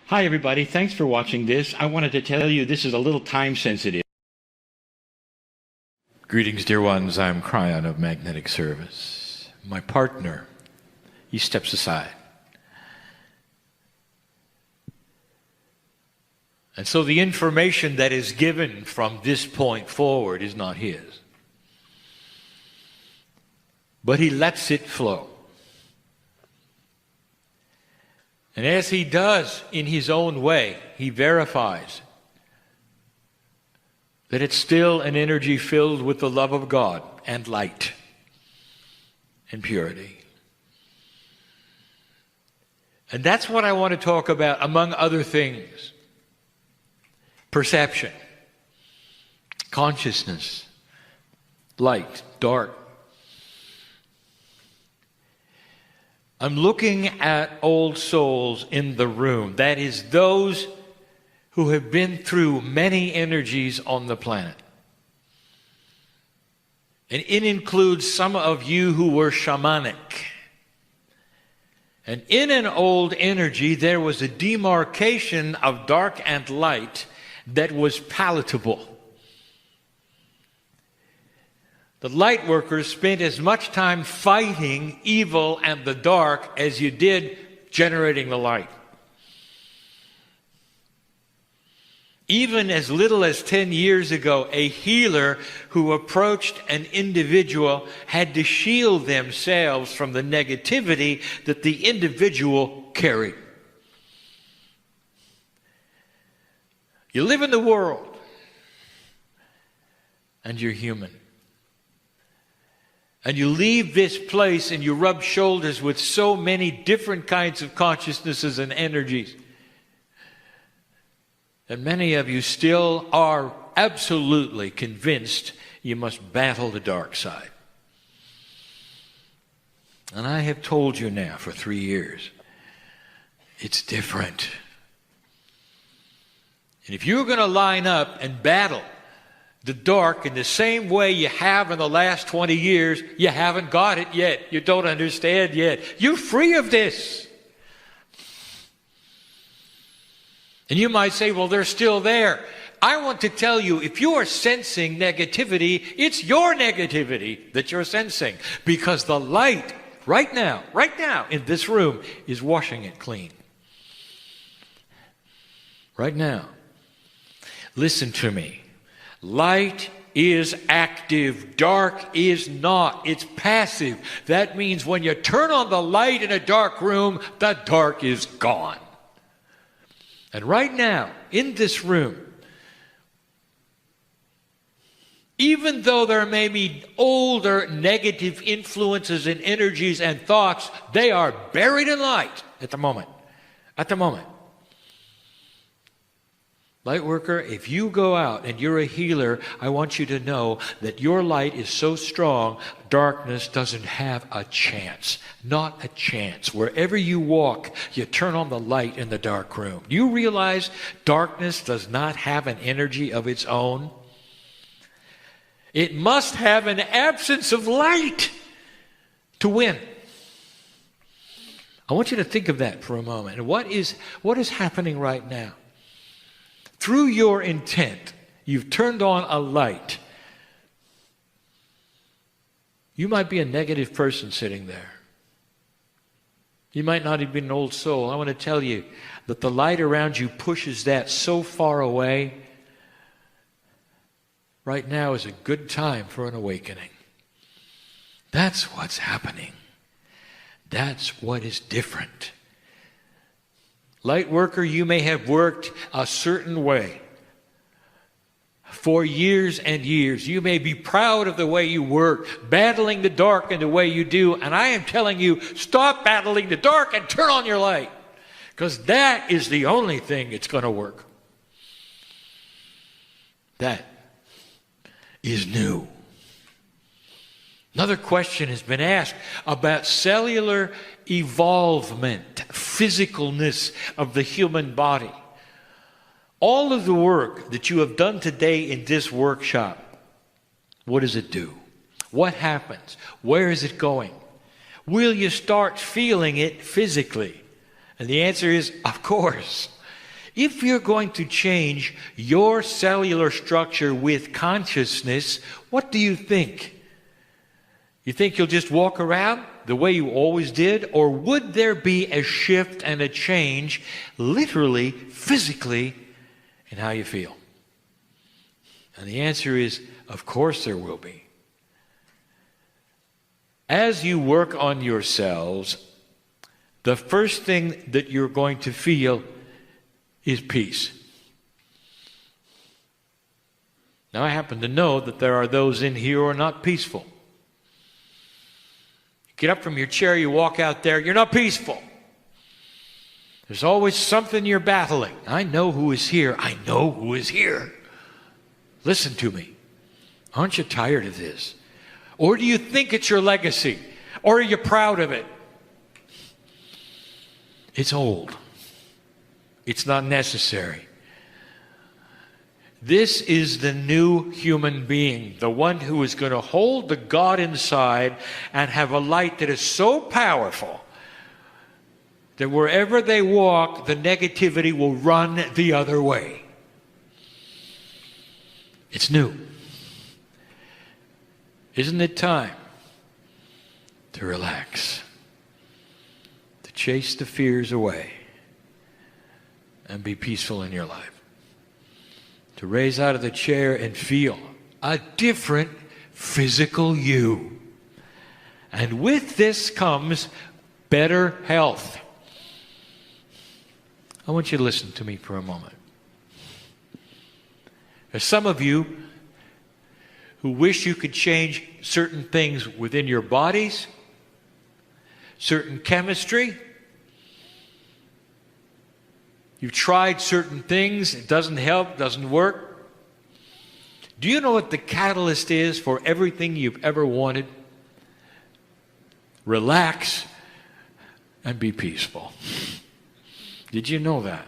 Hi, everybody. Thanks for watching this. I wanted to tell you this is a little time sensitive. Greetings, dear ones. I'm Kryon of Magnetic Service. My partner, he steps aside. And so the information that is given from this point forward is not his. But he lets it flow. And as he does in his own way, he verifies that it's still an energy filled with the love of God and light and purity. And that's what I want to talk about, among other things. Perception, consciousness, light, dark. I'm looking at old souls in the room. That is, those who have been through many energies on the planet. And it includes some of you who were shamanic. And in an old energy, there was a demarcation of dark and light that was palatable. The light workers spent as much time fighting evil and the dark as you did generating the light. Even as little as 10 years ago, a healer who approached an individual had to shield themselves from the negativity that the individual carried. You live in the world, and you're human. And you leave this place and you rub shoulders with so many different kinds of consciousnesses and energies. And many of you still are absolutely convinced you must battle the dark side. And I have told you now for 3 years, it's different. And if you're going to line up and battle the dark in the same way you have in the last 20 years, you haven't got it yet. You don't understand yet. You're free of this. And you might say, well, they're still there. I want to tell you, if you are sensing negativity, it's your negativity that you're sensing. Because the light, right now, in this room, is washing it clean. Right now. Listen to me. Light is active. Dark is not. It's passive. That means when you turn on the light in a dark room, the dark is gone. And right now, in this room, even though there may be older negative influences and energies and thoughts, they are buried in light at the moment. At the moment. Lightworker, if you go out and you're a healer, I want you to know that your light is so strong, darkness doesn't have a chance. Not a chance. Wherever you walk, you turn on the light in the dark room. Do you realize darkness does not have an energy of its own? It must have an absence of light to win. I want you to think of that for a moment. And what is happening right now? Through your intent, you've turned on a light. You might be a negative person sitting there. You might not have been an old soul. I want to tell you that the light around you pushes that so far away. Right now is a good time for an awakening. That's what's happening. That's what is different. Light worker, you may have worked a certain way for years and years. You may be proud of the way you work, battling the dark in the way you do. And I am telling you, stop battling the dark and turn on your light. Because that is the only thing that's going to work. That is new. Another question has been asked about cellular evolvement, physicalness of the human body. All of the work that you have done today in this workshop, what does it do? What happens? Where is it going? Will you start feeling it physically? And the answer is, of course. If you're going to change your cellular structure with consciousness, what do you think? You think you'll just walk around the way you always did? Or would there be a shift and a change, literally, physically, in how you feel? And the answer is, of course there will be. As you work on yourselves, the first thing that you're going to feel is peace. Now, I happen to know that there are those in here who are not peaceful. You get up from your chair, you walk out there, you're not peaceful. There's always something you're battling. I know who is here. I know who is here. Listen to me. Aren't you tired of this? Or do you think it's your legacy? Or are you proud of it? It's old. It's not necessary. This is the new human being, the one who is going to hold the God inside and have a light that is so powerful that wherever they walk, the negativity will run the other way. It's new. Isn't it time to relax, to chase the fears away, and be peaceful in your life? To raise out of the chair and feel a different physical you. And with this comes better health. I want you to listen to me for a moment. There's some of you who wish you could change certain things within your bodies, certain chemistry. You've tried certain things, it doesn't help, doesn't work. Do you know what the catalyst is for everything you've ever wanted? Relax and be peaceful. Did you know that?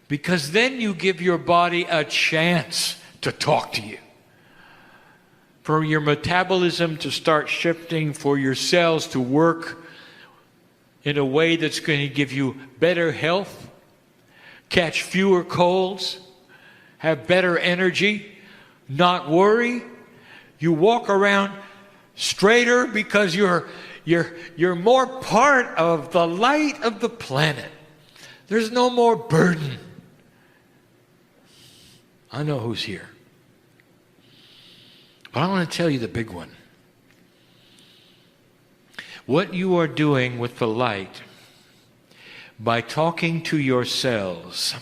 Because then you give your body a chance to talk to you. For your metabolism to start shifting, for your cells to work in a way that's going to give you better health, catch fewer colds, have better energy, not worry. You walk around straighter because you're more part of the light of the planet. There's no more burden. I know who's here. But I want to tell you the big one. What you are doing with the light, by talking to your cells,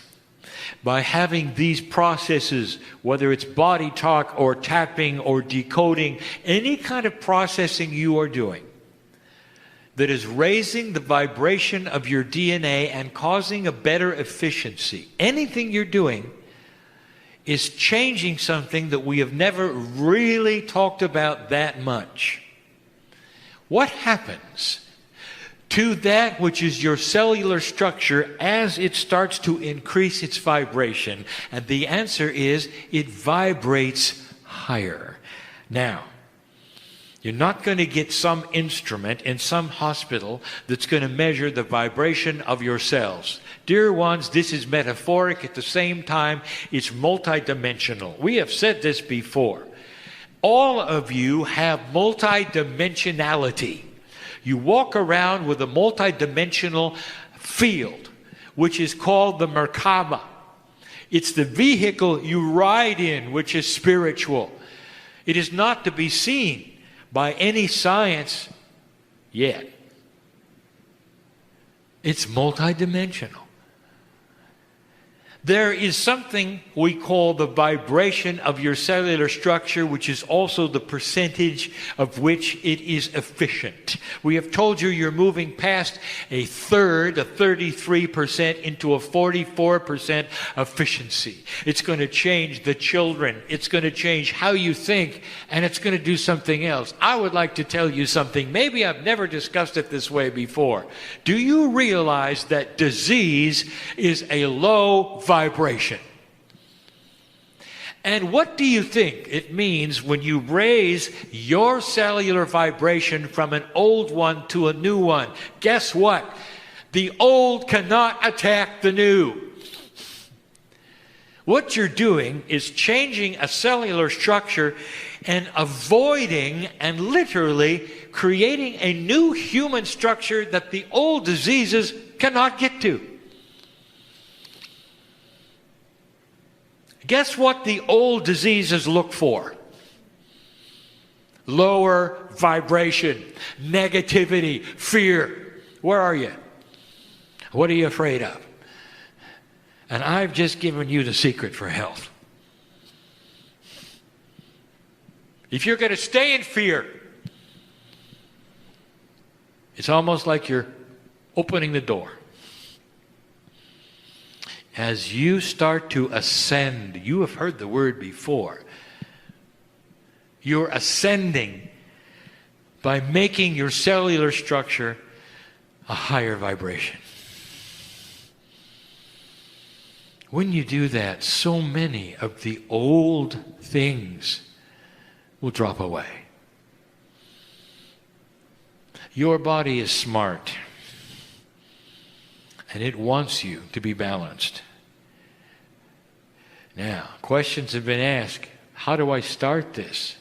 by having these processes, whether it's body talk or tapping or decoding, any kind of processing you are doing that is raising the vibration of your DNA and causing a better efficiency, anything you're doing is changing something that we have never really talked about that much. What happens to that which is your cellular structure as it starts to increase its vibration? And the answer is it vibrates higher. Now, you're not going to get some instrument in some hospital that's going to measure the vibration of your cells. Dear ones, this is metaphoric. At the same time, it's multidimensional. We have said this before. All of you have multidimensionality. You walk around with a multidimensional field, which is called the Merkaba. It's the vehicle you ride in, which is spiritual. It is not to be seen by any science yet. It's multidimensional. There is something we call the vibration of your cellular structure, which is also the percentage of which it is efficient. We have told you you're moving past a third, a 33%, into a 44% efficiency. It's going to change the children. It's going to change how you think, and it's going to do something else. I would like to tell you something. Maybe I've never discussed it this way before. Do you realize that disease is a low vibration? And what do you think it means when you raise your cellular vibration from an old one to a new one? Guess what? The old cannot attack the new. What you're doing is changing a cellular structure and avoiding and literally creating a new human structure that the old diseases cannot get to. Guess what the old diseases look for? Lower vibration, negativity, fear. Where are you? What are you afraid of? And I've just given you the secret for health. If you're going to stay in fear, it's almost like you're opening the door. As you start to ascend, you have heard the word before. You're ascending by making your cellular structure a higher vibration. When you do that, so many of the old things will drop away. Your body is smart, and it wants you to be balanced. Now, questions have been asked. How do I start this?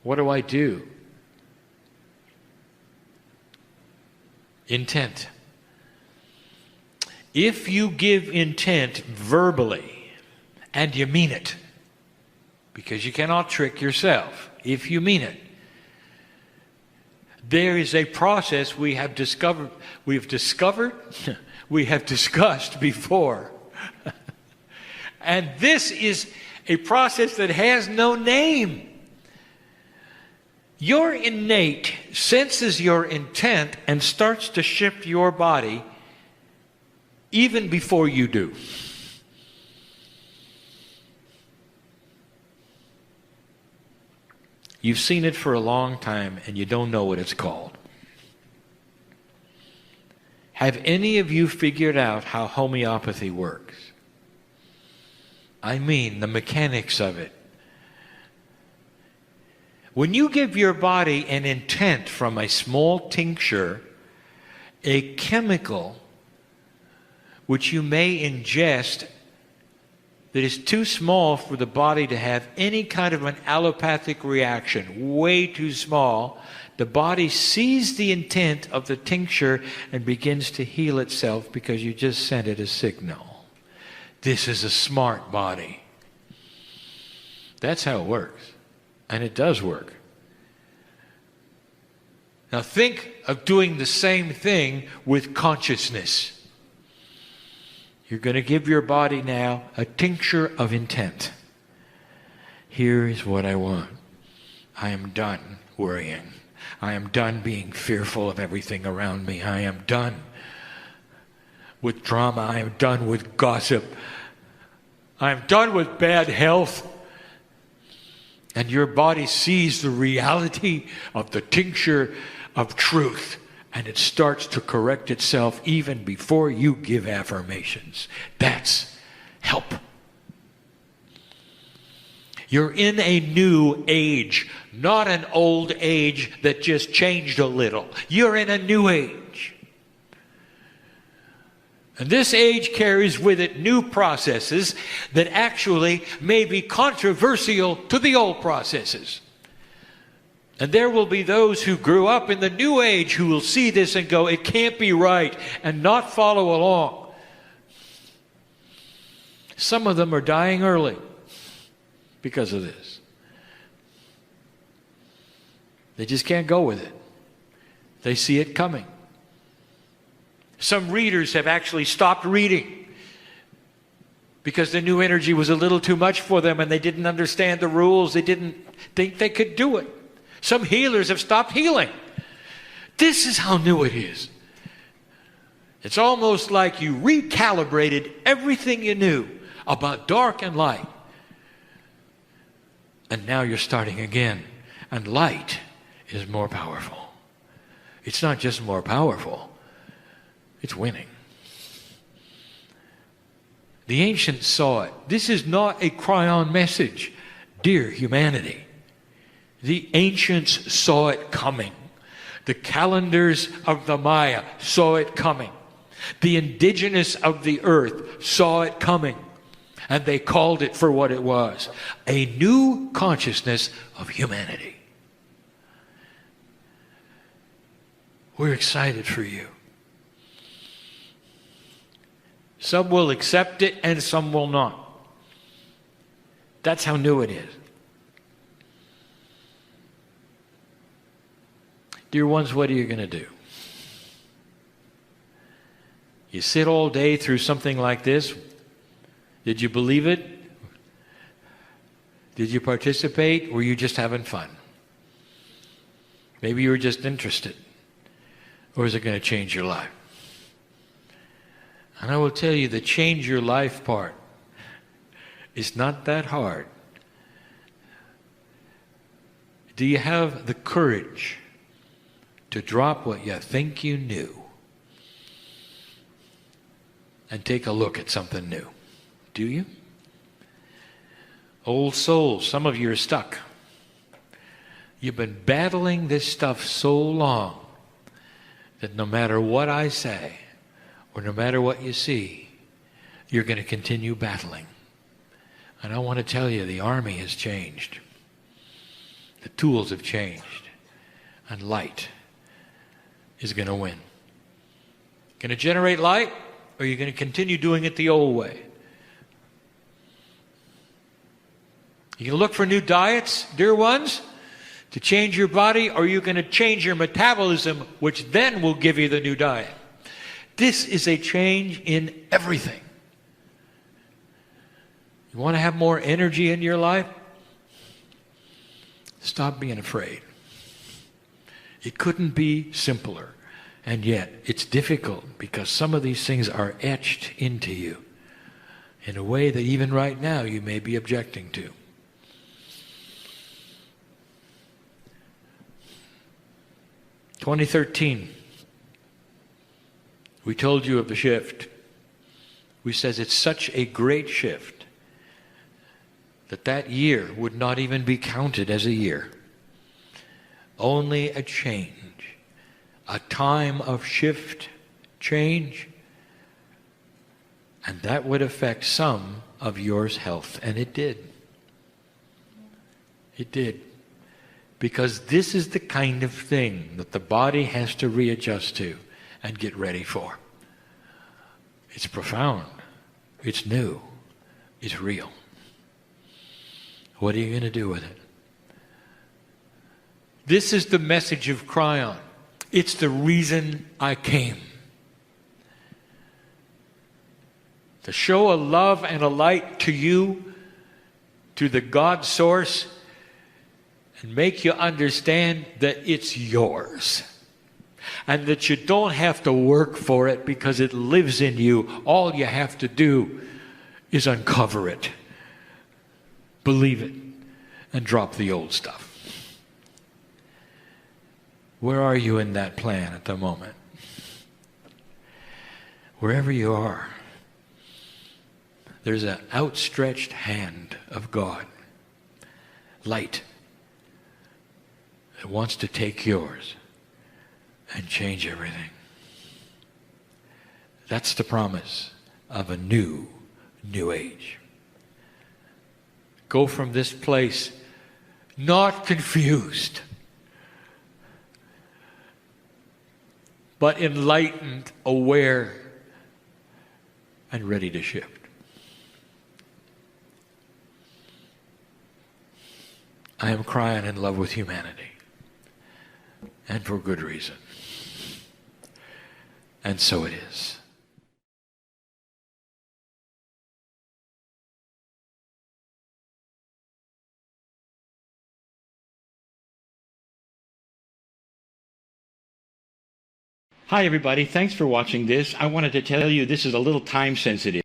What do I do? Intent. If you give intent verbally, and you mean it, because you cannot trick yourself, if you mean it, there is a process we have discussed before. And this is a process that has no name. Your innate senses your intent and starts to shift your body even before you do. You've seen it for a long time and you don't know what it's called. Have any of you figured out how homeopathy works? I mean, the mechanics of it. When you give your body an intent from a small tincture, a chemical which you may ingest that is too small for the body to have any kind of an allopathic reaction, way too small, the body sees the intent of the tincture and begins to heal itself because you just sent it a signal. This is a smart body. That's how it works. And it does work. Now think of doing the same thing with consciousness. You're going to give your body now a tincture of intent. Here is what I want. I am done worrying. I am done being fearful of everything around me. I am done with drama. I am done with gossip. I am done with bad health. And your body sees the reality of the tincture of truth. And it starts to correct itself even before you give affirmations. That's help. You're in a new age, not an old age that just changed a little. You're in a new age. And this age carries with it new processes that actually may be controversial to the old processes. And there will be those who grew up in the new age who will see this and go, it can't be right, and not follow along. Some of them are dying early because of this. They just can't go with it. They see it coming. Some readers have actually stopped reading because the new energy was a little too much for them and they didn't understand the rules. They didn't think they could do it. Some healers have stopped healing. This is how new it is. It's almost like you recalibrated everything you knew about dark and light. And now you're starting again. And light is more powerful. It's not just more powerful. It's winning. The ancients saw it. This is not a Kryon message, dear humanity. The ancients saw it coming. The calendars of the Maya saw it coming. The indigenous of the earth saw it coming. And they called it for what it was, a new consciousness of humanity. We're excited for you. Some will accept it and some will not. That's how new it is. Dear ones, what are you going to do? You sit all day through something like this. Did you believe it? Did you participate? Were you just having fun? Maybe you were just interested. Or is it going to change your life? And I will tell you, the change your life part is not that hard. Do you have the courage to drop what you think you knew and take a look at something new? Do you? Old souls, some of you are stuck. You've been battling this stuff so long that no matter what I say, or no matter what you see, you're going to continue battling. And I want to tell you, the army has changed. The tools have changed. And light is going to win. Going to generate light, or are you going to continue doing it the old way? You going to look for new diets, dear ones, to change your body, or are you going to change your metabolism, which then will give you the new diet? This is a change in everything. You want to have more energy in your life? Stop being afraid. It couldn't be simpler. And yet, it's difficult because some of these things are etched into you in a way that even right now you may be objecting to. In 2013, we told you of the shift. We said it's such a great shift that that year would not even be counted as a year. Only a change, a time of shift, change, and that would affect some of yours health. And it did. It did. Because this is the kind of thing that the body has to readjust to and get ready for. It's profound. It's new. It's real. What are you going to do with it? This is the message of Kryon. It's the reason I came. To show a love and a light to you, to the God source, and make you understand that it's yours. And that you don't have to work for it because it lives in you. All you have to do is uncover it, believe it, and drop the old stuff. Where are you in that plan at the moment? Wherever you are, there's an outstretched hand of God, light, that wants to take yours and change everything. That's the promise of a new age. Go from this place not confused, but enlightened, aware, and ready to shift. I am crying in love with humanity. And for good reason. And so it is. Hi everybody, thanks for watching this. I wanted to tell you this is a little time sensitive.